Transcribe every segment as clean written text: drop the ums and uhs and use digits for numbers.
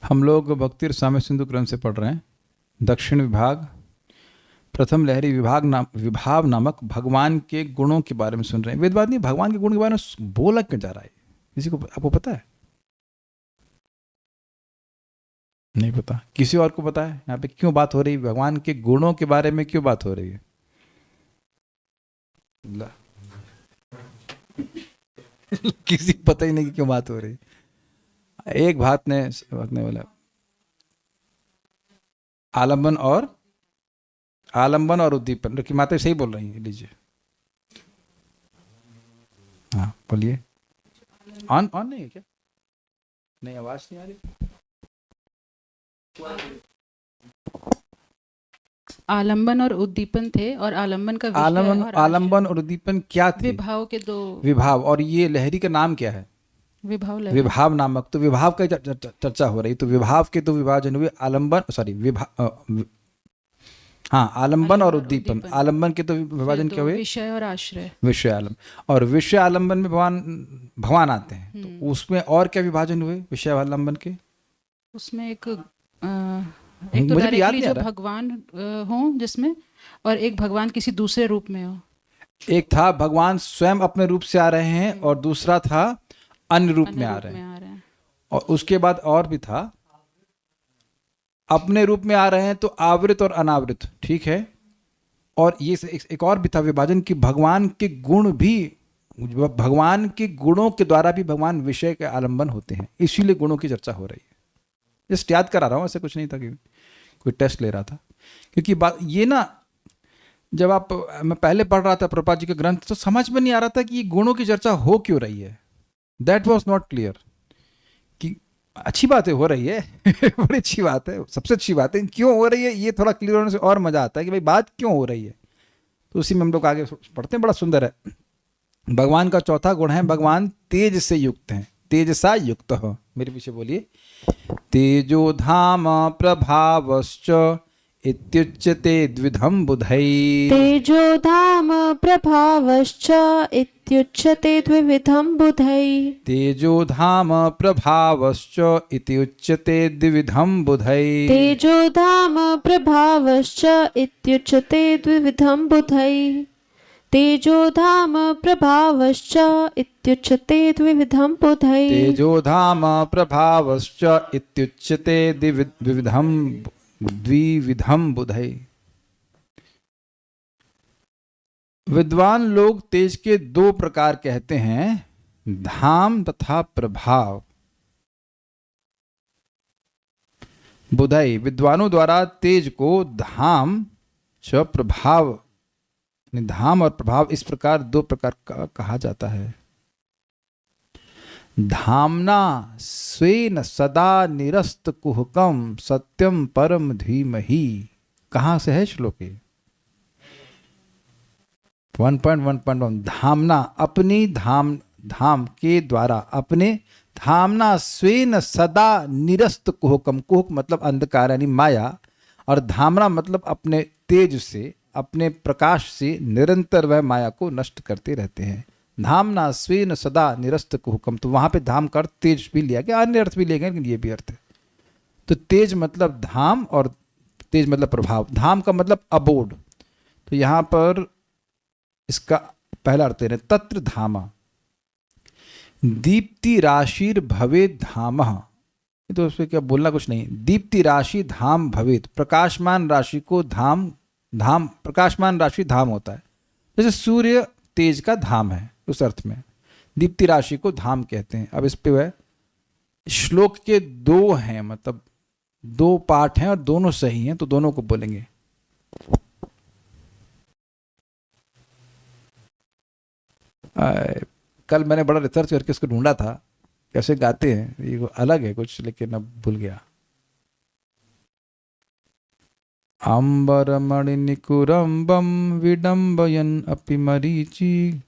हम लोग भक्ति रसामृत सिंधु क्रम से पढ़ रहे हैं। दक्षिण विभाग प्रथम लहरी विभाव नामक भगवान के गुणों के बारे में सुन रहे हैं। वेदवाद नहीं, भगवान के गुण के बारे में बोला क्यों जा रहा है? किसी को आपको पता है? नहीं पता? किसी और को पता है यहाँ पे क्यों बात हो रही है? भगवान के गुणों के बारे में क्यों बात हो रही है? किसी को पता ही नहीं कि क्यों बात हो रही है। एक भक्त ने बोला आलंबन और उद्दीपन की माता सही बोल रही है। लीजिए, हाँ बोलिए। ऑन ऑन नहीं है क्या? नहीं, आवाज नहीं आ रही। आलंबन और उद्दीपन थे, और आलंबन का विषय आलंबन और उद्दीपन क्या थे? विभाव के दो विभाव। और ये लहरी का नाम क्या है? विभाव नामक। तो विभाव का चर्चा हो रही। तो विभाव के दो विभाजन हुए, आलंबन और उद्दीपन। आलंबन के तो विभाजन क्या हुए? विषय और आश्रय। विषय आलंबन। और विषय आलंबन में भगवान आते हैं। तो उसमें और क्या विभाजन हुए विषय आलंबन के? उसमें एक तो डायरेक्टली जो भगवान हो जिसमें, और एक भगवान किसी दूसरे रूप में हो। एक था भगवान स्वयं अपने रूप से आ रहे हैं, और दूसरा था अन्य रूप में आ रहे हैं। और उसके बाद और भी था, अपने रूप में आ रहे हैं तो आवृत और अनावृत, ठीक है। और ये एक और भी था विभाजन कि भगवान के गुण भी, भगवान के गुणों के द्वारा भी भगवान विषय के आलंबन होते हैं। इसीलिए गुणों की चर्चा हो रही है। जस्ट याद करा रहा हूँ, ऐसे कुछ नहीं था कि कोई टेस्ट ले रहा था। क्योंकि बात ये ना, जब मैं पहले पढ़ रहा था प्रभुपाद जी के ग्रंथ, तो समझ में नहीं आ रहा था कि ये गुणों की चर्चा हो क्यों रही है। That was not clear. कि अच्छी बातें हो रही है बड़ी अच्छी बात है, सबसे अच्छी बात है, क्यों हो रही है ये थोड़ा क्लियर होने से और मजा आता है कि भाई बात क्यों हो रही है। तो उसी में हम लोग आगे पढ़ते हैं। बड़ा सुंदर है। भगवान का चौथा गुण है, भगवान तेज से युक्त हैं। तेजसा युक्त हो, मेरे पीछे बोलिए। तेजो धाम प्रभावश्च इत्युच्यते द्विधम बुधै। तेजो धाम प्रभावश्च इत्युच्यते द्विविधं बुधै। तेजो धाम प्रभावश्च इति उच्यते द्विविधं बुधै। तेजो धाम प्रभावश्च इत्युच्यते द्विविधं बुधै। तेजो धाम प्रभावश्च इत्युच्यते द्विविधं बुधै। तेजो धाम प्रभावश्च इत्युच्यते द्विविधं बुधै। विद्वान लोग तेज के दो प्रकार कहते हैं, धाम तथा प्रभाव। बुधई, विद्वानों द्वारा तेज को धाम च प्रभाव, धाम और प्रभाव इस प्रकार दो प्रकार का कहा जाता है। धामना स्वेन सदा निरस्त कुहकम सत्यम परम धीमहि। कहाँ से है श्लोक? 1.1.1। धामना, अपनी धाम के द्वारा, अपने धामना स्वेन सदा निरस्त कुहकम। कुहक मतलब अंधकार यानी माया, और धामना मतलब अपने तेज से, अपने प्रकाश से निरंतर वह माया को नष्ट करते रहते हैं। धामना स्वेन सदा निरस्त कुहकम। तो वहां पे धाम का अर्थ तेज भी लिया गया, अन्य अर्थ भी लिए गए, लेकिन ये भी अर्थ है। तो तेज मतलब धाम, और तेज मतलब प्रभाव। धाम का मतलब अबोर्ड। तो यहां पर इसका पहला अर्थ है तत्र धामा दीप्ति राशिर भवेद धाम। तो उस पर क्या बोलना कुछ नहीं। दीप्ति राशि धाम भवेद, प्रकाशमान राशि को धाम प्रकाशमान राशि धाम होता है। जैसे सूर्य तेज का धाम है, उस अर्थ में दीप्ति राशि को धाम कहते हैं। अब इस पे वह श्लोक के दो हैं, मतलब दो पाठ हैं और दोनों सही हैं, तो दोनों को बोलेंगे। कल मैंने बड़ा रिसर्च करके इसको ढूंढा था कैसे गाते हैं, ये अलग है कुछ, लेकिन अब भूल गया। अंबरमणिनिकुरम्बम विडम्बयन अपि मरीचि,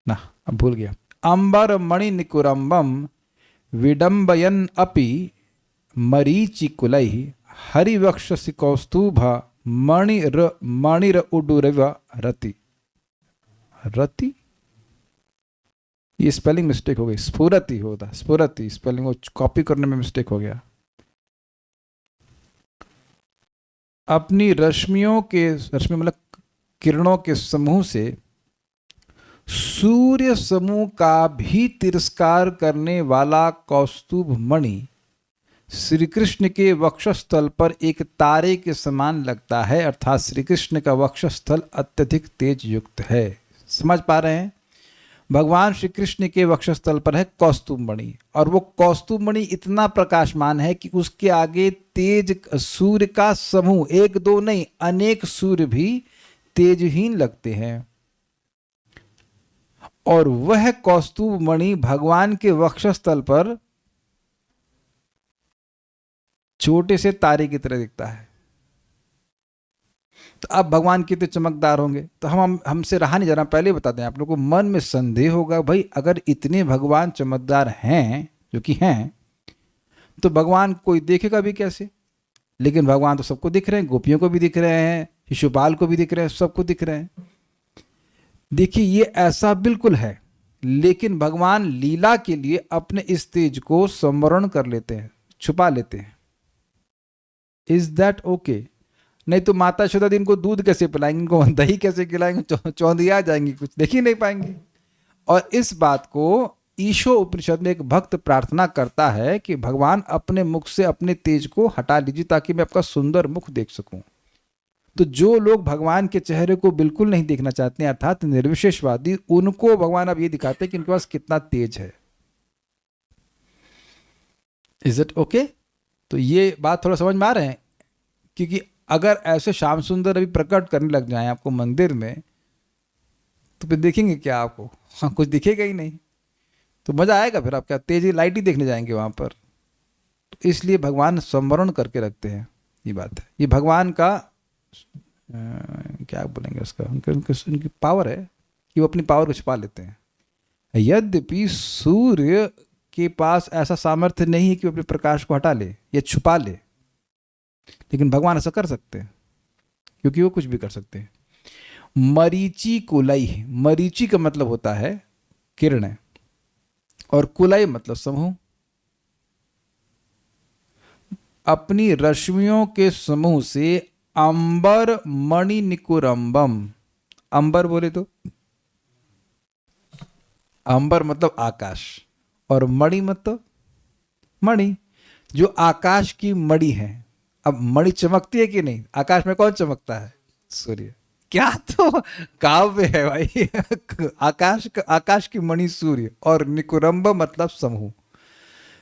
ना अब भूल गया। अंबरमणिनिकुरम्बम विडम्बयन अपि मरीचिकुलैः हरिवक्षसि कौस्तुभा मणिर उडुरव रति। रति, ये स्पेलिंग मिस्टेक हो गई, स्फुरति होता, स्फुरति स्पेलिंग को कॉपी करने में मिस्टेक हो गया। अपनी रश्मि मतलब किरणों के समूह से सूर्य समूह का भी तिरस्कार करने वाला कौस्तुभ मणि श्री कृष्ण के वक्षस्थल पर एक तारे के समान लगता है, अर्थात श्री कृष्ण का वक्षस्थल अत्यधिक तेज युक्त है। समझ पा रहे हैं? भगवान श्री कृष्ण के वक्षस्थल पर है कौस्तुभ मणि, और वो कौस्तुभ मणि इतना प्रकाशमान है कि उसके आगे तेज सूर्य का समूह, एक दो नहीं अनेक सूर्य भी तेजहीन लगते हैं। और वह कौस्तुभ मणि भगवान के वक्षस्थल पर छोटे से तारे की तरह दिखता है। तो अब भगवान कितने चमकदार होंगे, तो हमसे रहा नहीं जा रहा। पहले बता दें आप लोगों को, मन में संदेह होगा भाई अगर इतने भगवान चमकदार हैं, जो कि हैं, तो भगवान कोई देखेगा भी कैसे? लेकिन भगवान तो सबको दिख रहे हैं, गोपियों को भी दिख रहे हैं, शिशुपाल को भी दिख रहे हैं, सबको दिख रहे हैं। देखिए ये ऐसा बिल्कुल है, लेकिन भगवान लीला के लिए अपने इस तेज को संवरण कर लेते हैं, छुपा लेते हैं। Is that okay? नहीं तो माता यशोदा दिन को दूध कैसे पिलाएंगे, इनको दही कैसे खिलाएंगे, चौंधिया जाएंगी, कुछ देख ही नहीं पाएंगे। और इस बात को ईशो उपनिषद में एक भक्त प्रार्थना करता है कि भगवान अपने मुख से अपने तेज को हटा लीजिए ताकि मैं आपका सुंदर मुख देख सकूं। तो जो लोग भगवान के चेहरे को बिल्कुल नहीं देखना चाहते हैं, अर्थात निर्विशेषवादी, उनको भगवान अब ये दिखाते हैं कि उनके पास कितना तेज है। Is it okay? तो ये बात थोड़ा समझ में आ रहे हैं? क्योंकि अगर ऐसे श्याम सुंदर अभी प्रकट करने लग जाएं आपको मंदिर में, तो फिर देखेंगे क्या आपको? हाँ, कुछ दिखेगा ही नहीं, तो मजा आएगा फिर? आप क्या तेजी लाइट ही देखने जाएंगे वहां पर? तो इसलिए भगवान संवरण करके रखते हैं, ये बात है। ये भगवान का क्या बोलेंगे उसका, उनकी पावर है कि वो अपनी पावर को छुपा लेते हैं। यद्यपि सूर्य के पास ऐसा सामर्थ्य नहीं है कि वो अपने प्रकाश को हटा ले या छुपा ले, लेकिन भगवान ऐसा कर सकते हैं क्योंकि वो कुछ भी कर सकते हैं। मरीचि कुलई, मरीचि का मतलब होता है किरण, और कुलई मतलब समूह। अपनी रश्मियों के समूह से अंबर मणि निकुरंबम, अंबर बोले तो अंबर मतलब आकाश, और मणि मतलब मणि, जो आकाश की मणि है। अब मणि चमकती है कि नहीं? आकाश में कौन चमकता है? सूर्य। क्या तो काव्य है भाई। आकाश की मणि सूर्य, और निकुरंब मतलब समूह,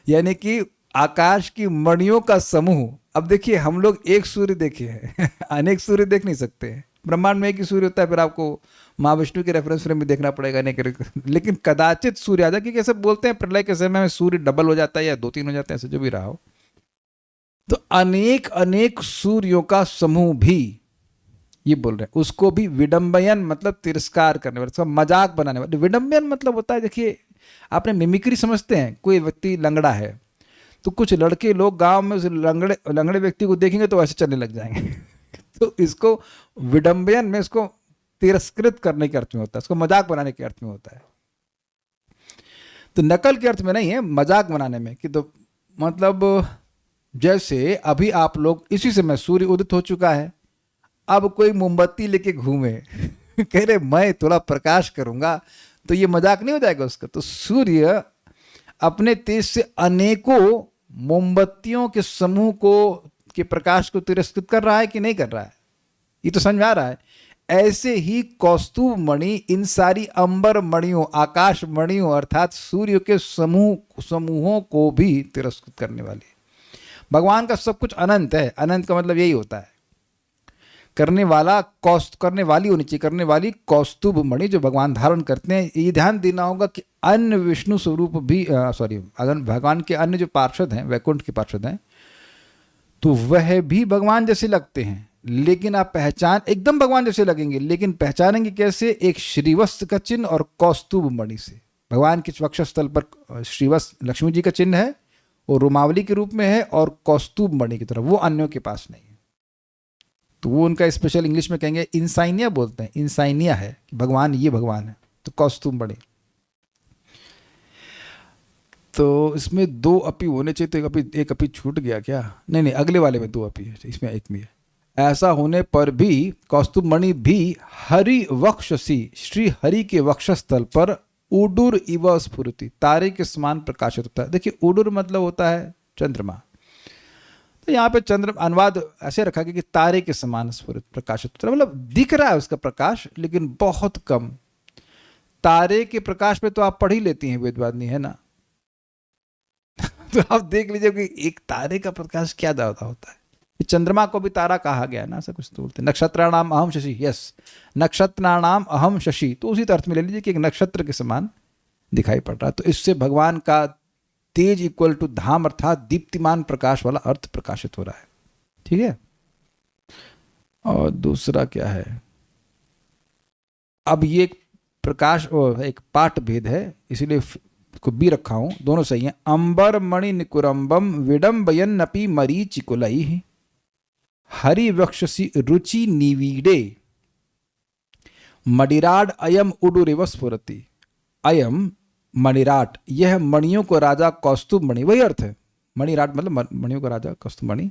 यानी कि आकाश की मणियों का समूह। अब देखिए हम लोग एक सूर्य देखे हैं, अनेक सूर्य देख नहीं सकते हैं। ब्रह्मांड में एक ही सूर्य होता है, फिर आपको माँ विष्णु के रेफरेंस फ्रेम में देखना पड़ेगा, नहीं लेकिन कदाचित सूर्य आ जाए, क्योंकि कैसे बोलते हैं प्रलय के समय में सूर्य डबल हो जाता है या 2-3 हो जाते हैं, ऐसे जो भी रहा हो। तो अनेक अनेक सूर्यों का समूह भी ये बोल रहे हैं, उसको भी विडंबयन मतलब तिरस्कार करने वाले, उसका मजाक बनाने वाले। विडंबयन मतलब होता है, देखिए आपने मिमिक्री समझते हैं, कोई व्यक्ति लंगड़ा है तो कुछ लड़के लोग गांव में उस लंगड़े व्यक्ति को देखेंगे तो ऐसे चलने लग जाएंगे। तो इसको विडंबयन में इसको तिरस्कृत करने के अर्थ में होता है, इसको मजाक बनाने के अर्थ में होता है। तो नकल के अर्थ में नहीं है, मजाक बनाने में। कि तो मतलब जैसे अभी आप लोग इसी समय सूर्य उदित हो चुका है, अब कोई मोमबत्ती लेके घूमे कह रहे मैं थोड़ा प्रकाश करूंगा, तो ये मजाक नहीं हो जाएगा उसका? तो सूर्य अपने तेज से अनेकों मोमबत्तियों के समूह को के प्रकाश को तिरस्कृत कर रहा है कि नहीं कर रहा है? ये तो समझ में आ रहा है। ऐसे ही कौस्तुभ मणि इन सारी अंबर मणियों, आकाश मणियों अर्थात सूर्य के समूहों को भी तिरस्कृत करने वाली। भगवान का सब कुछ अनंत है, अनंत का मतलब यही होता है करने वाली होनी चाहिए, करने वाली कौस्तुभ मणि जो भगवान धारण करते हैं। ये ध्यान देना होगा कि अन्य विष्णु स्वरूप भी भगवान के अन्य जो पार्षद हैं, वैकुंठ के पार्षद हैं, तो वह भी भगवान जैसे लगते हैं, लेकिन आप एकदम भगवान जैसे लगेंगे, लेकिन पहचानेंगे कैसे? एक श्रीवत्स का चिन्ह और कौस्तुभ मणि से। भगवान के वक्षस्थल पर श्रीवत्स लक्ष्मी जी का चिन्ह है, वो रोमावली के रूप में है, और कौस्तुभ मणि की तरह वो अन्यों के पास नहीं है। तो वो उनका स्पेशल इंग्लिश में कहेंगे इंसाइनिया बोलते हैं, इंसाइनिया है कि भगवान ये भगवान है, तो कौस्तुभ मणि। तो इसमें 2 अपी होने चाहिए, तो एक अपी छूट गया क्या? नहीं, अगले वाले में 2 अपी है, इसमें एक में है। ऐसा होने पर भी कौस्तुभमणि भी हरि वक्षसी, श्री हरि के वक्षस्थल पर उडुर इव स्फुरति, तारे के समान प्रकाशित होता है। देखिए उडुर मतलब होता है चंद्रमा, तो यहाँ पे चंद्र अनुवाद ऐसे रखा गया कि तारे के समान स्फुरित प्रकाशित होता है, मतलब दिख रहा है उसका प्रकाश लेकिन बहुत कम। तारे के प्रकाश में तो आप पढ़ ही लेती हैं वेदवादिनी, है ना। तो आप देख लीजिए कि एक तारे का प्रकाश क्या ज्यादा होता है। चंद्रमा को भी तारा कहा गया है ना, ऐसा कुछ तो बोलते हैं। नक्षत्राणाम अहम शशि, यस, नक्षत्राणाम अहम शशि, तो उसी अर्थ में ले लीजिए कि एक नक्षत्र के समान दिखाई पड़ रहा है। तो इससे भगवान का तेज इक्वल टू धाम अर्थात दीप्तिमान प्रकाश वाला अर्थ प्रकाशित हो रहा है। ठीक है। और दूसरा क्या है, अब ये प्रकाश एक पाठ भेद है, इसीलिए को भी रखा हूं, दोनों सही है। अंबर मणि निकुरंबम विडंबयन नपि मरीचिकुलई हरि वक्षसी रुचि निवीडे मणिराड अयम उडुरिव स्फुरति। अयम मणिराट, यह मणियों को राजा कौस्तुभमणि, वही अर्थ है, मणिराट मतलब मणियों को राजा कौस्तुभमणि,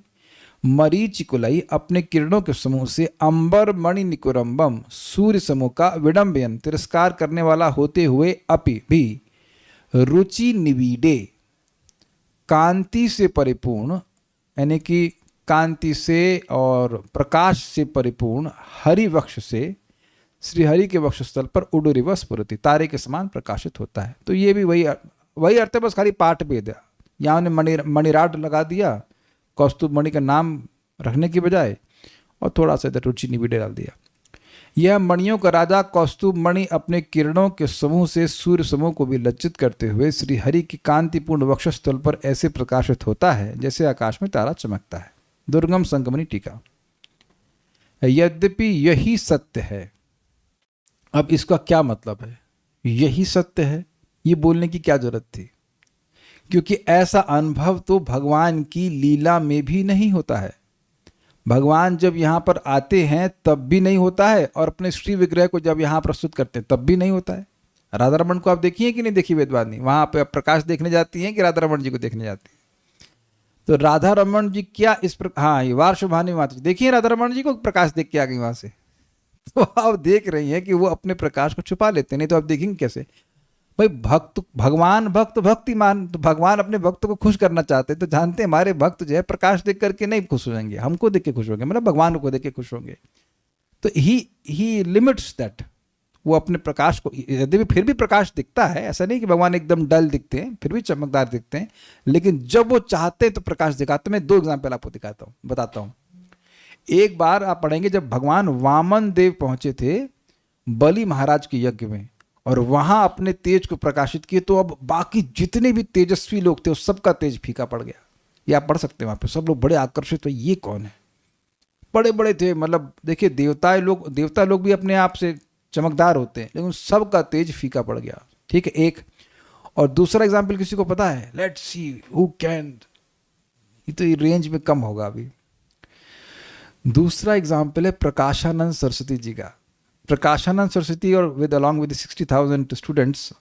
मरीचिकुलई अपने किरणों के समूह से, अंबर मणि निकुरंबम सूर्य समूह का, विडंबयन तिरस्कार करने वाला होते हुए, अपि भी, रुचि निवीडे कांति से परिपूर्ण, यानी कि कांति से और प्रकाश से परिपूर्ण, हरि वक्ष से, श्री हरि के वक्षस्थल पर उडुरिव स्फुरति, तारे के समान प्रकाशित होता है। तो ये भी वही अर्थ है, बस खाली पाठ भेद है। यहाँ उन्हें मणिराट लगा दिया कौस्तुभमणि का नाम रखने की बजाय, और थोड़ा सा इधर रुचि निवीडे डाल दिया। यह मणियों का राजा कौस्तुभमणि अपने किरणों के समूह से सूर्य समूह को भी लज्जित करते हुए श्री हरि की कांतिपूर्ण वक्षस्थल पर ऐसे प्रकाशित होता है जैसे आकाश में तारा चमकता है। दुर्गम संगमनी टीका। यद्यपि यही सत्य है, अब इसका क्या मतलब है, यही सत्य है, ये बोलने की क्या जरूरत थी, क्योंकि ऐसा अनुभव तो भगवान की लीला में भी नहीं होता है। भगवान जब यहाँ पर आते हैं तब भी नहीं होता है, और अपने श्री विग्रह को जब यहाँ प्रस्तुत करते हैं तब भी नहीं होता है। राधा रमन को आप देखिए कि नहीं देखी वेदवादिनी, वहाँ पे प्रकाश देखने जाती हैं कि राधा रमन जी को देखने जाती हैं। तो राधा रमन जी क्या इस हाँ, ये वार शुभानी माता जी, देखिए राधा रमन जी को प्रकाश देख के आ गई वहाँ से। तो आप देख रही हैं कि वो अपने प्रकाश को छुपा लेते हैं, नहीं तो आप देखेंगे कैसे। भाई भक्त, भगवान भक्त भक्तिमान, तो भगवान अपने भक्त को खुश करना चाहते हैं, तो जानते हैं हमारे भक्त जो है प्रकाश देख करके नहीं खुश हो जाएंगे, हमको देख के खुश होंगे, मतलब भगवान को देख के खुश होंगे। तो ही लिमिट्स दैट, वो अपने प्रकाश को, यदि फिर भी प्रकाश दिखता है, ऐसा नहीं कि भगवान एकदम डल दिखते हैं, फिर भी चमकदार दिखते हैं, लेकिन जब वो चाहते हैं तो प्रकाश दिखाते। मैं 2 एग्जाम्पल आपको बताता हूँ। एक बार आप पढ़ेंगे जब भगवान वामन देव पहुंचे थे बलि महाराज के यज्ञ में, और वहां अपने तेज को प्रकाशित किए, तो अब बाकी जितने भी तेजस्वी लोग थे उस सबका तेज फीका पड़ गया। ये आप पढ़ सकते हैं, वहां पे सब लोग बड़े आकर्षित हुए, ये कौन है, बड़े बड़े थे, मतलब देखिए देवता लोग भी अपने आप से चमकदार होते हैं, लेकिन सबका तेज फीका पड़ गया। ठीक है, एक। और दूसरा एग्जाम्पल किसी को पता है, लेट्स सी हु कैन, ये तो रेंज में कम होगा अभी। दूसरा एग्जाम्पल है प्रकाशानंद सरस्वती जी का। प्रकाशानंद सरस्वती और विद अलॉन्ग विद 60,000 स्टूडेंट्स,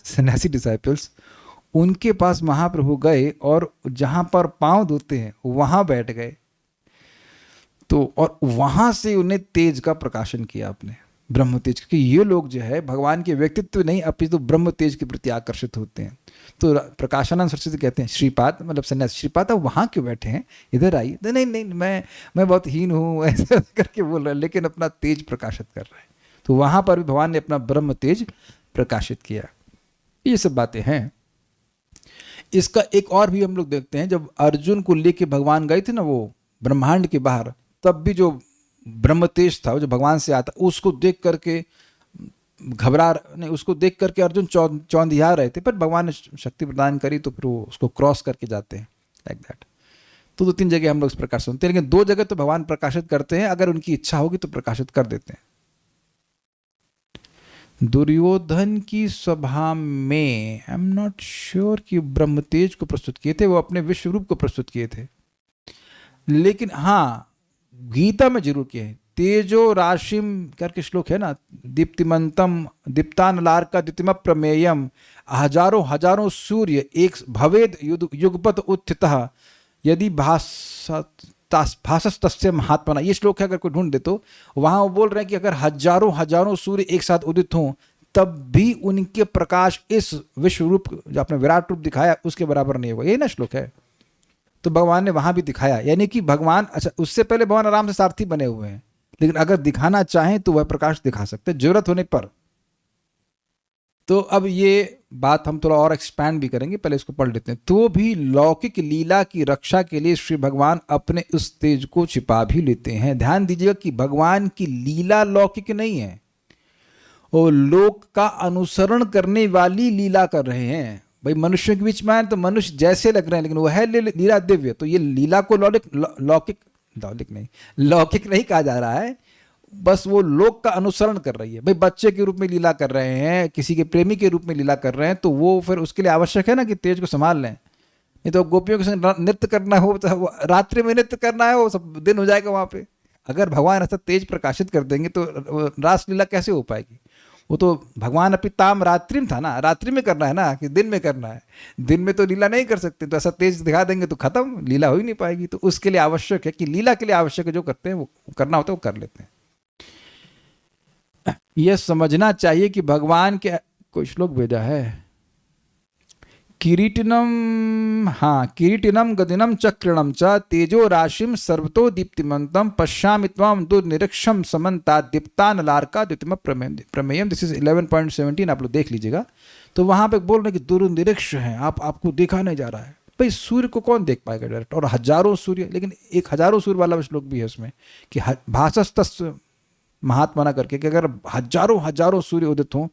सन्यासी डिसाइपल्स, उनके पास महाप्रभु गए और जहाँ पर पांव धोते हैं वहाँ बैठ गए, तो और वहाँ से उन्हें तेज का प्रकाशन किया अपने ब्रह्म तेज, क्योंकि ये लोग जो है भगवान के व्यक्तित्व नहीं अपितु तो ब्रह्म तेज के प्रति आकर्षित होते हैं। तो प्रकाशानंद सरस्वती कहते हैं, श्रीपाद मतलब सन्यासी, श्रीपाद आप वहाँ क्यों बैठे हैं, इधर आइए। नहीं मैं बहुत हीन हूँ, ऐसे करके बोल रहे हैं, लेकिन अपना तेज प्रकाशित कर रहे हैं। तो वहाँ पर भी भगवान ने अपना ब्रह्म तेज प्रकाशित किया। ये सब बातें हैं। इसका एक और भी हम लोग देखते हैं, जब अर्जुन को लेके भगवान गए थे ना वो ब्रह्मांड के बाहर, तब भी जो ब्रह्म तेज था जो भगवान से आता, उसको देख करके उसको देख करके अर्जुन चौंधिया रहे थे, पर भगवान ने शक्ति प्रदान करी तो फिर वो उसको क्रॉस करके जाते हैं, लाइक दैट। तो 2-3 जगह हम लोग इस प्रकार सुनते हैं, लेकिन 2 जगह तो भगवान प्रकाशित करते हैं, अगर उनकी इच्छा होगी तो प्रकाशित कर देते हैं। दुर्योधन की सभा में आई एम नॉट श्योर कि ब्रह्म तेज को प्रस्तुत किए थे, वो अपने विश्व रूप को प्रस्तुत किए थे, लेकिन हाँ गीता में जरूर किए हैं। तेजो राशिम करके श्लोक है ना, दीप्तिमंतम दीप्तानलार का द्युतिम प्रमेयम, हजारों सूर्य एक भवेद युगपत उत्थितः यदि भासत भासस्तस्य महात्मना, ये श्लोक है, अगर कोई ढूंढ दे तो वहां वो बोल रहे हैं कि अगर हजारों हजारों सूर्य एक साथ उदित हों तब भी उनके प्रकाश इस विश्व रूप जो आपने विराट रूप दिखाया उसके बराबर नहीं होगा। यही ना श्लोक है। तो भगवान ने वहां भी दिखाया, यानी कि भगवान, अच्छा उससे पहले भगवान आराम से सारथी बने हुए हैं, लेकिन अगर दिखाना चाहें तो वह प्रकाश दिखा सकते हैं जरूरत होने पर। तो अब ये बात हम थोड़ा और एक्सपैंड भी करेंगे, पहले इसको पढ़ लेते हैं। तो भी लौकिक लीला की रक्षा के लिए श्री भगवान अपने उस तेज को छिपा भी लेते हैं। ध्यान दीजिएगा कि भगवान की लीला लौकिक नहीं है, वो लोक का अनुसरण करने वाली लीला कर रहे हैं। भाई मनुष्यों के बीच में आए तो मनुष्य जैसे लग रहे हैं, लेकिन वह है लीला दिव्य। तो ये लीला को लौकिक नहीं कहा जा रहा है, बस वो लोक का अनुसरण कर रही है। भाई बच्चे के रूप में लीला कर रहे हैं, किसी के प्रेमी के रूप में लीला कर रहे हैं, तो वो फिर उसके लिए आवश्यक है ना कि तेज को संभाल लें। नहीं तो गोपियों के संग नृत्य करना हो तो रात्रि में नृत्य करना है, वो सब दिन हो जाएगा वहाँ पे। अगर भगवान ऐसा तेज प्रकाशित कर देंगे तो रासलीला कैसे हो पाएगी? वो तो भगवान अपनी ताम रात्रि में था ना, रात्रि में करना है ना कि दिन में करना है। दिन में तो लीला नहीं कर सकते, तो ऐसा तेज दिखा देंगे तो खत्म, लीला हो ही नहीं पाएगी। तो उसके लिए आवश्यक है कि लीला के लिए आवश्यक है, जो करते हैं वो करना होता है वो कर लेते हैं। यह समझना चाहिए कि भगवान के, कोई श्लोक भेजा है, किरीटिनम, हाँ, किरीटिनम गदिनम चक्रणम च तेजो राशिम सर्वतो दीप्तिमंतम पश्यामि त्वाम दुर्निरीक्षम समन्ता दीप्तान लार्का द्युतिम प्रमेयम। दिस इज 11.17, आप लोग देख लीजिएगा। तो वहां पे बोल रहे हैं कि दुर्निरीक्ष है, आपको देखा नहीं जा रहा है। भाई सूर्य को कौन देख पाएगा डायरेक्ट, और हजारों सूर्य, लेकिन एक हजारों सूर्य वाला श्लोक भी है उसमें कि भासस्तस्य महात्मा करके, कि अगर हजारों हजारों सूर्य उदित हों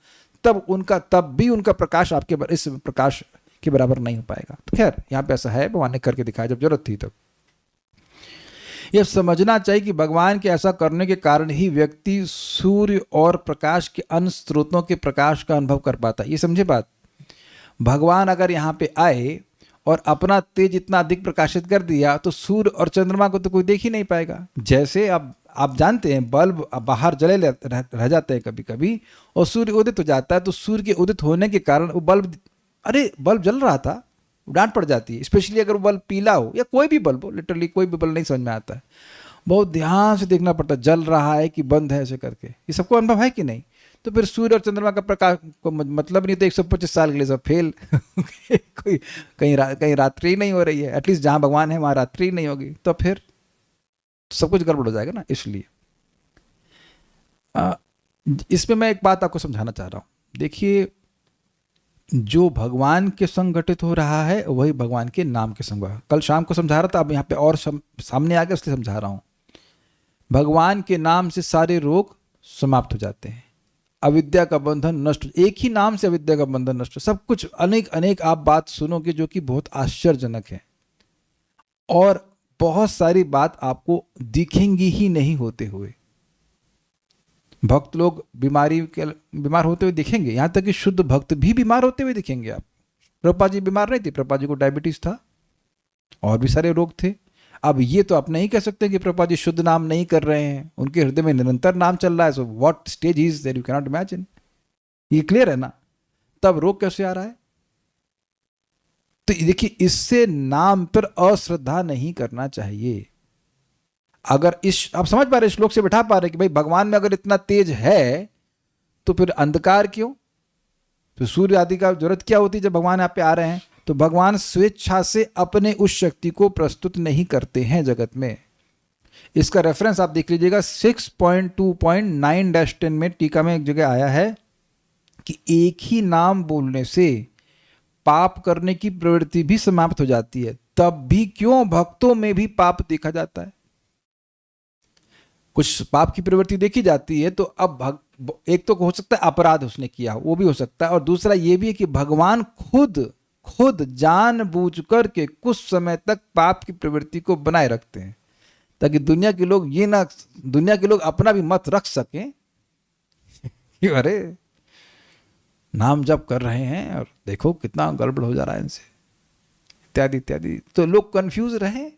तब भी उनका प्रकाश आपके इस प्रकाश के बराबर नहीं हो पाएगा। तो खैर यहाँ पे ऐसा है, भगवान ने करके दिखाया जब जरूरत थी तब। यह समझना चाहिए कि भगवान के ऐसा करने के कारण ही व्यक्ति सूर्य और प्रकाश के अन्य स्रोतों के प्रकाश का अनुभव कर पाता है। ये समझे बात। भगवान अगर यहाँ पे आए और अपना तेज इतना अधिक प्रकाशित कर दिया तो सूर्य और चंद्रमा को तो कोई देख ही नहीं पाएगा। जैसे अब आप जानते हैं बल्ब बाहर जले रह जाते हैं कभी कभी, और सूर्य उदित हो जाता है, तो सूर्य के उदित होने के कारण वो बल्ब, अरे बल्ब जल रहा था, डांट पड़ जाती है। स्पेशली अगर वो बल्ब पीला हो या कोई भी बल्ब हो, लिटरली कोई भी बल्ब नहीं समझ में आता है, बहुत ध्यान से देखना पड़ता है जल रहा है कि बंद है, ऐसे करके। ये सबको अनुभव है कि नहीं? तो फिर सूर्य और चंद्रमा का प्रकाश को मतलब नहीं, तो 125 साल के लिए सब फेल कोई कहीं रात्रि नहीं हो रही है, एटलीस्ट जहाँ भगवान है वहाँ रात्रि नहीं होगी, तो फिर सब कुछ गड़बड़ हो जाएगा ना। इसलिए इसमें मैं एक बात आपको समझाना चाह रहा हूँ। देखिए, जो भगवान के संग घटित हो रहा है वही भगवान के नाम के संग। कल शाम को समझा रहा था, अब यहाँ पे और सामने आ गया इसलिए समझा रहा हूँ। भगवान के नाम से सारे रोग समाप्त हो जाते हैं, अविद्या का बंधन नष्ट, एक ही नाम से अविद्या का बंधन नष्ट, सब कुछ अनेक आप बात सुनोगे जो कि बहुत आश्चर्यजनक है, और बहुत सारी बात आपको दिखेंगी ही नहीं होते हुए। भक्त लोग बीमार होते हुए दिखेंगे, यहां तक कि शुद्ध भक्त भी बीमार होते हुए दिखेंगे। आप, प्रभुपाद जी बीमार नहीं थे, प्रभुपाद जी को डायबिटीज था और भी सारे रोग थे। अब ये तो आप नहीं कह सकते कि प्रभुपाद जी शुद्ध नाम नहीं कर रहे हैं, उनके हृदय में निरंतर नाम चल रहा है। So what stage is that you can not imagine. ये क्लियर है ना? तब रोग कैसे आ रहा है? तो देखिए, इससे नाम पर अश्रद्धा नहीं करना चाहिए। अगर इस, आप समझ पा रहे, श्लोक से बिठा पा रहे कि भाई भगवान में अगर इतना तेज है तो फिर अंधकार क्यों? तो सूर्य आदि का जरूरत क्या होती है जब भगवान यहाँ पे आ रहे हैं? तो भगवान स्वेच्छा से अपने उस शक्ति को प्रस्तुत नहीं करते हैं जगत में। इसका रेफरेंस आप देख लीजिएगा 6.2.9-10 में टीका में एक जगह आया है कि एक ही नाम बोलने से पाप करने की प्रवृत्ति भी समाप्त हो जाती है, तब भी क्यों भक्तों में भी पाप देखा जाता है? कुछ पाप की प्रवृत्ति देखी जाती है, तो अब एक तो हो सकता है अपराध उसने किया, वो भी हो सकता है, और दूसरा ये भी है कि भगवान खुद जानबूझ कर के कुछ समय तक पाप की प्रवृत्ति को बनाए रखते हैं, ताकि दुनिया के लोग अपना भी मत रख सकें कि अरे नाम जप कर रहे हैं और देखो कितना गड़बड़ हो जा रहा है इनसे, इत्यादि इत्यादि। तो लोग कंफ्यूज रहे।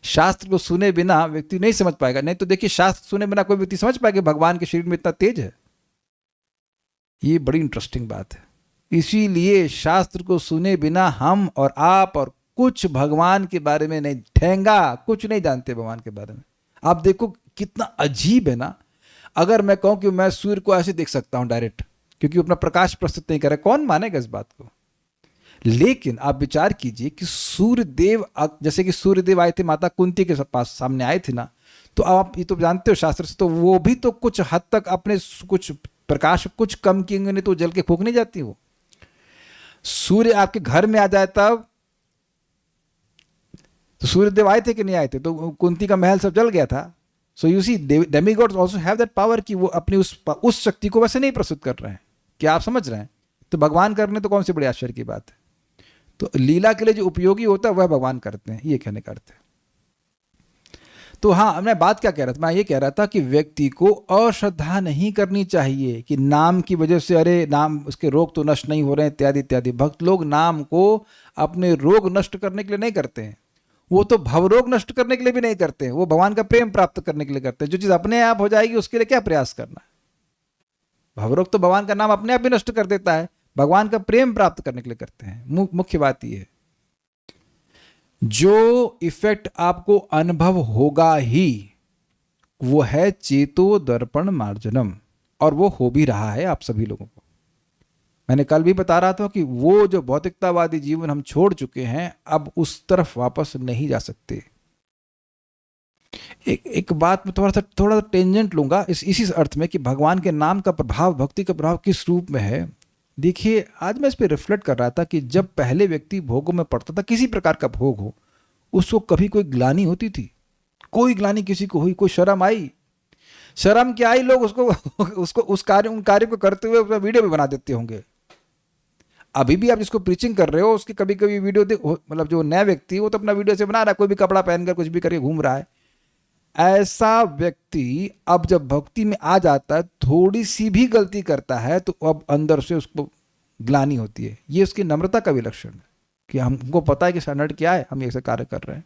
शास्त्र को सुने बिना व्यक्ति नहीं समझ पाएगा। नहीं तो देखिए, शास्त्र सुने बिना कोई व्यक्ति समझ पाएगा भगवान के शरीर में इतना तेज है। ये बड़ी इंटरेस्टिंग बात है। इसीलिए शास्त्र को सुने बिना हम और आप और कुछ भगवान के बारे में नहीं, ठेंगा कुछ नहीं जानते भगवान के बारे में। आप देखो कितना अजीब है ना। अगर मैं कहूं कि मैं सूर्य को ऐसे देख सकता हूं डायरेक्ट, क्योंकि अपना प्रकाश प्रस्तुत नहीं कर रहा, कौन मानेगा इस बात को? लेकिन आप विचार कीजिए कि सूर्यदेव, जैसे कि सूर्यदेव आए थे माता कुंती के पास, सामने आए थे ना, तो आप ये तो जानते हो शास्त्र से, तो वो भी तो कुछ हद तक अपने कुछ प्रकाश कुछ कम किएंगे, नहीं तो जल के फूंक नहीं जाती वो। सूर्य आपके घर में आ जाए तब तो सूर्यदेव आए थे कि नहीं आए थे? तो कुंती का महल सब जल गया था। So you see demigods also have that power कि वो अपनी उस शक्ति को वैसे नहीं प्रस्तुत कर रहे हैं। क्या आप समझ रहे हैं? तो भगवान करने तो कौन सी बड़ी आश्चर्य की बात है। तो लीला के लिए जो उपयोगी होता है वह भगवान करते हैं, ये कहने का अर्थ है। तो हाँ, मैं बात क्या कह रहा था? मैं ये कह रहा था कि व्यक्ति को अश्रद्धा नहीं करनी चाहिए कि नाम की वजह से अरे नाम उसके रोग तो नष्ट नहीं हो रहे हैं इत्यादि इत्यादि। भक्त लोग नाम को अपने रोग नष्ट करने के लिए नहीं करते हैं, वो तो भवरोग नष्ट करने के लिए भी नहीं करते हैं, वो भगवान का प्रेम प्राप्त करने के लिए करते हैं। जो चीज़ अपने आप हो जाएगी उसके लिए क्या प्रयास करना है? भवरोग तो भगवान का नाम अपने आप ही नष्ट कर देता है, भगवान का प्रेम प्राप्त करने के लिए करते हैं। मुख्य बात यह है, जो इफेक्ट आपको अनुभव होगा ही वो है चेतो दर्पण मार्जनम, और वो हो भी रहा है आप सभी लोगों को। मैंने कल भी बता रहा था कि वो जो भौतिकतावादी जीवन हम छोड़ चुके हैं, अब उस तरफ वापस नहीं जा सकते। एक बात में थोड़ा सा टेंजेंट लूंगा इसी अर्थ में कि भगवान के नाम का प्रभाव, भक्ति का प्रभाव किस रूप में है। देखिए, आज मैं इस पर रिफ्लेक्ट कर रहा था कि जब पहले व्यक्ति भोगों में पड़ता था, किसी प्रकार का भोग हो, उसको कभी कोई ग्लानि होती थी? कोई ग्लानि किसी को हुई? कोई शर्म आई? शर्म क्या आई, लोग उसको उन कार्य को करते हुए उसका वीडियो भी बना देते होंगे। अभी भी आप जिसको प्रीचिंग कर रहे हो उसकी कभी कभी वीडियो मतलब जो नया व्यक्ति वो तो अपना वीडियो से बना रहा है, कोई भी कपड़ा पहनकर कुछ भी करके घूम रहा है। ऐसा व्यक्ति अब जब भक्ति में आ जाता है, थोड़ी सी भी गलती करता है तो अब अंदर से उसको ग्लानि होती है। ये उसकी नम्रता का भी लक्षण है कि हमको पता है कि स्टैंडर्ड क्या है, हम ऐसे कार्य कर रहे हैं।